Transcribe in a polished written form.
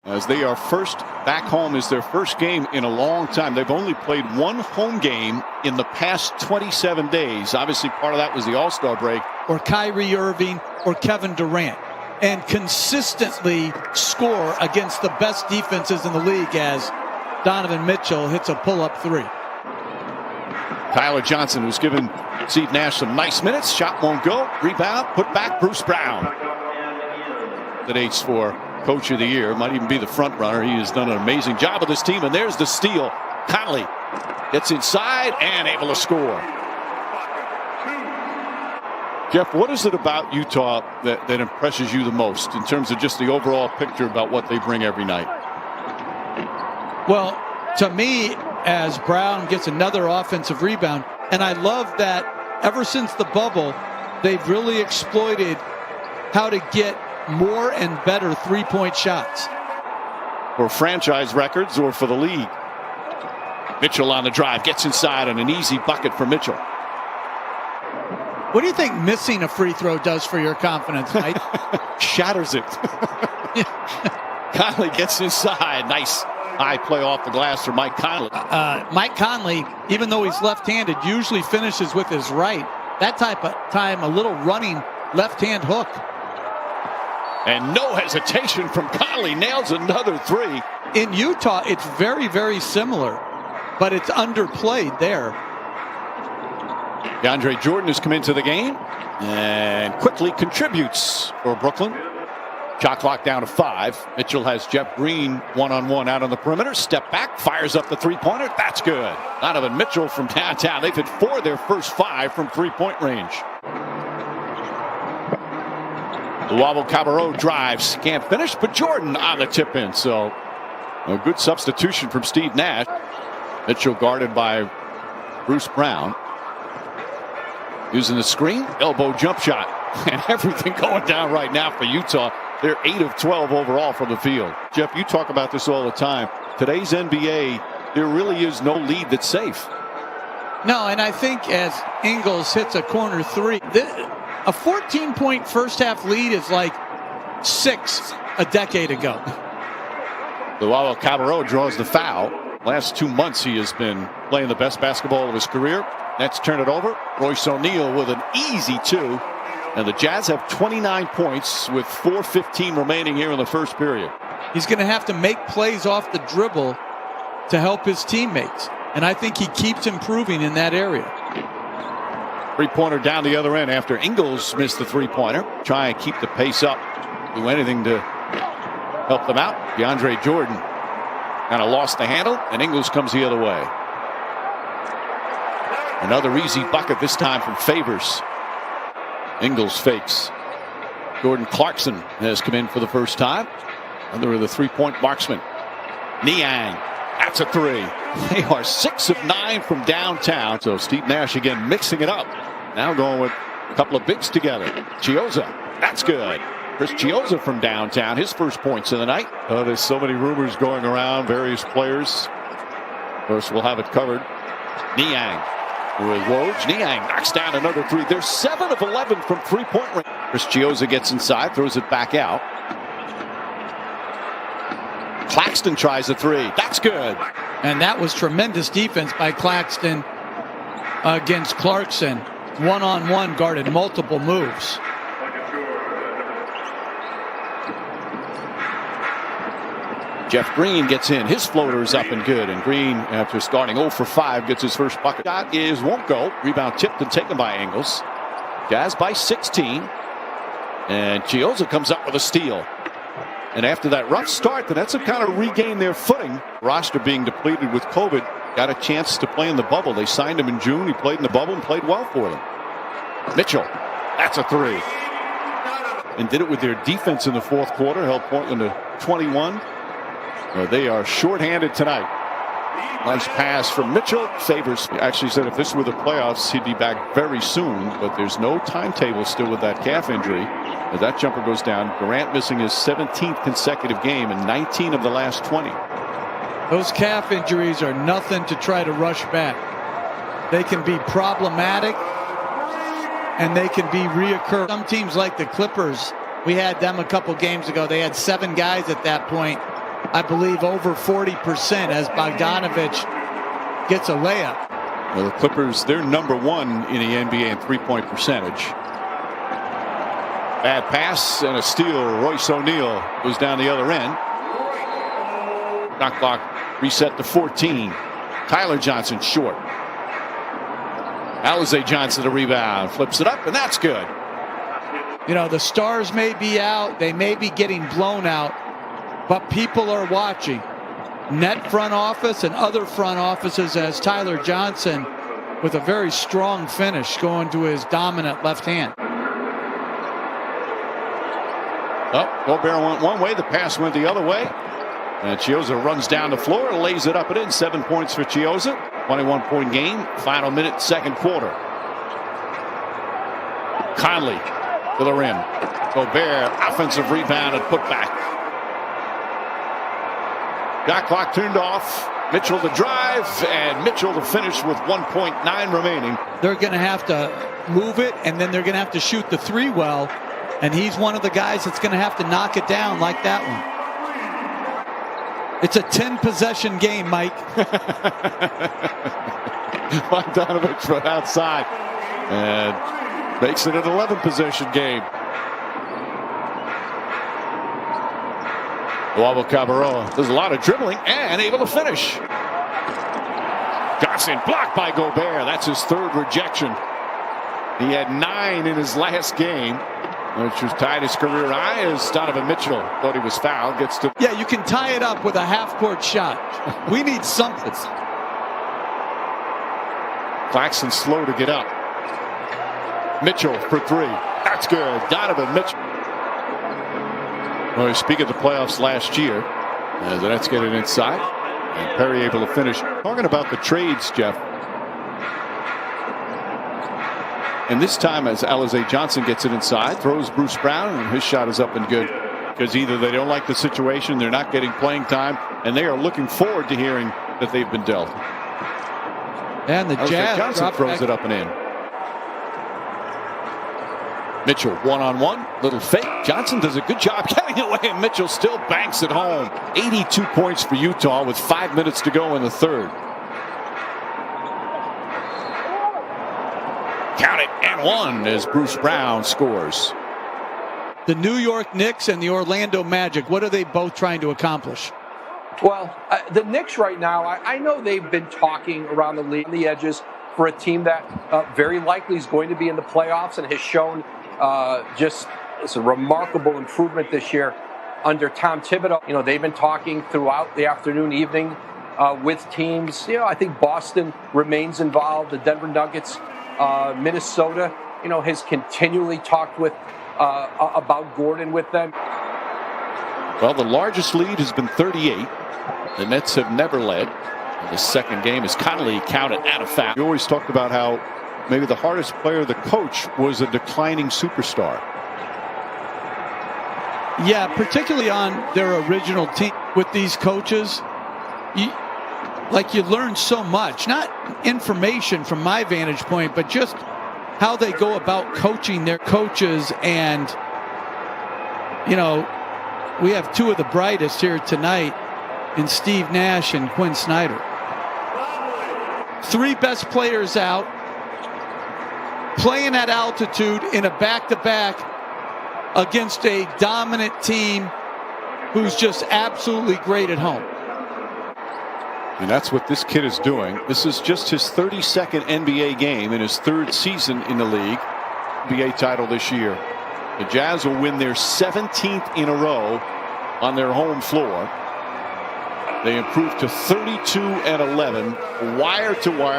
as they are first back home. Is their first game in a long time. They've only played one home game in the past 27 days. Obviously, part of that was the All-Star break. Or Kyrie Irving or Kevin Durant. And consistently score against the best defenses in the league as Donovan Mitchell hits a pull-up three. Tyler Johnson, who's given Steve Nash some nice minutes. Shot won't go. Rebound, put back, Bruce Brown. That aids for Coach of the Year. Might even be the front runner. He has done an amazing job with this team. And there's the steal. Conley gets inside and able to score. Jeff, what is it about Utah that impresses you the most in terms of just the overall picture about what they bring every night? Well, to me, as Brown gets another offensive rebound, and I love that ever since the bubble, they've really exploited how to get more and better three-point shots. For franchise records or for the league. Mitchell on the drive, gets inside, and an easy bucket for Mitchell. What do you think missing a free throw does for your confidence, Mike? Shatters it. Conley gets inside. Nice high play off the glass for Mike Conley. Mike Conley, even though he's left-handed, usually finishes with his right. That type of time, a little running left-hand hook. And no hesitation from Conley. Nails another three. In Utah, it's very, very similar, but it's underplayed there. DeAndre Jordan has come into the game and quickly contributes for Brooklyn. Shot clock down to 5. Mitchell has Jeff Green one-on-one out on the perimeter. Step back, fires up the three-pointer. That's good. Donovan Mitchell from downtown. They've hit 4 of their first 5 from three-point range. Luavo Cabarro drives. Can't finish, but Jordan on the tip-in. So a good substitution from Steve Nash. Mitchell guarded by Bruce Brown. Using the screen, elbow jump shot. And everything going down right now for Utah. They're 8 of 12 overall from the field. Jeff, you talk about this all the time. Today's NBA, there really is no lead that's safe. No, and I think as Ingles hits a corner three, a 14-point first-half lead is like 6 a decade ago. Luavo Cabarro draws the foul. Last 2 months he has been playing the best basketball of his career. Nets turn it over. Royce O'Neal with an easy 2. And the Jazz have 29 points with 4:15 remaining here in the first period. He's going to have to make plays off the dribble to help his teammates. And I think he keeps improving in that area. Three-pointer down the other end after Ingles missed the three-pointer. Try and keep the pace up. Do anything to help them out. DeAndre Jordan kind of lost the handle, and Ingles comes the other way. Another easy bucket, this time from Favors. Ingles fakes. Jordan Clarkson has come in for the first time. Another of the three-point marksman. Niang. That's a 3. They are 6 of 9 from downtown. So Steve Nash again mixing it up. Now going with a couple of bigs together. Chiozza. That's good. Chris Chiozza from downtown. His first points of the night. Oh, there's so many rumors going around. Various players. Of course, we'll have it covered. Niang. With Woj, Niang knocks down another 3. They're 7 of 11 from three-point range. Chris Chiozza gets inside, throws it back out. Claxton tries a 3. That's good. And that was tremendous defense by Claxton against Clarkson. One-on-one guarded multiple moves. Jeff Green gets in. His floater is up and good. And Green, after starting 0 for 5, gets his first bucket. Shot won't go. Rebound tipped and taken by Ingles. Jazz by 16. And Chiozza comes up with a steal. And after that rough start, the Nets have kind of regained their footing. Roster being depleted with COVID. Got a chance to play in the bubble. They signed him in June. He played in the bubble and played well for them. Mitchell. That's a 3. And did it with their defense in the fourth quarter. Held Portland to 21. They are shorthanded tonight. Nice pass from Mitchell. Favors actually said if this were the playoffs, he'd be back very soon. But there's no timetable still with that calf injury. As that jumper goes down, Durant missing his 17th consecutive game and 19 of the last 20. Those calf injuries are nothing to try to rush back. They can be problematic, and they can be reoccurring. Some teams like the Clippers, we had them a couple games ago. They had 7 guys at that point I believe, over 40% as Bogdanovich gets a layup. Well, the Clippers, they're number 1 in the NBA in three-point percentage. Bad pass and a steal. Royce O'Neal goes down the other end. Shot clock reset to 14. Tyler Johnson short. Alize Johnson the rebound. Flips it up, and that's good. You know, the stars may be out. They may be getting blown out. But people are watching. Net front office and other front offices as Tyler Johnson with a very strong finish going to his dominant left hand. Oh, Gobert went one way. The pass went the other way. And Chiozza runs down the floor, lays it up and in. 7 points for Chiozza. 21-point game. Final minute, second quarter. Conley to the rim. Gobert, offensive rebound and put back. Shot clock turned off. Mitchell to drive, and Mitchell to finish with 1.9 remaining. They're going to have to move it, and then they're going to have to shoot the three well. And he's one of the guys that's going to have to knock it down like that one. It's a 10-possession game, Mike. Bogdanovich from outside and makes it an 11-possession game. Luavo Cabarrot does a lot of dribbling and able to finish. Johnson blocked by Gobert. That's his third rejection. He had 9 in his last game, which was tied his career high as Donovan Mitchell thought he was fouled. Gets to. Yeah, you can tie it up with a half-court shot. We need something. Claxton slow to get up. Mitchell for 3. That's good. Donovan Mitchell. Well, speaking of the playoffs last year, as the Nets get it inside, and Perry able to finish. Talking about the trades, Jeff. And this time, as Alize Johnson gets it inside, throws Bruce Brown, and his shot is up and good. Because either they don't like the situation, they're not getting playing time, and they are looking forward to hearing that they've been dealt. And the Jazz Johnson throws it up and in. Mitchell one-on-one, little fake. Johnson does a good job getting away, and Mitchell still banks it home. 82 points for Utah with 5 minutes to go in the third. Count it, and 1 as Bruce Brown scores. The New York Knicks and the Orlando Magic, what are they both trying to accomplish? Well, the Knicks right now, I know they've been talking around the league, on the edges, for a team that very likely is going to be in the playoffs and has shown just it's a remarkable improvement this year under Tom Thibodeau. You know, they've been talking throughout the afternoon, evening with teams. You know, I think Boston remains involved. The Denver Nuggets, Minnesota, you know, has continually talked with about Gordon with them. Well, the largest lead has been 38. The Nets have never led. And the second game is Conley counted at a foul. We always talked about how maybe the hardest player, the coach, was a declining superstar. Yeah, particularly on their original team with these coaches. You learn so much, not information from my vantage point, but just how they go about coaching their coaches. And, you know, we have 2 of the brightest here tonight in Steve Nash and Quinn Snyder. 3 best players out, playing at altitude in a back-to-back against a dominant team who's just absolutely great at home. And that's what this kid is doing. This is just his 32nd NBA game in his 3rd season in the league. NBA title this year. The Jazz will win their 17th in a row on their home floor. They improved to 32-11, wire to wire.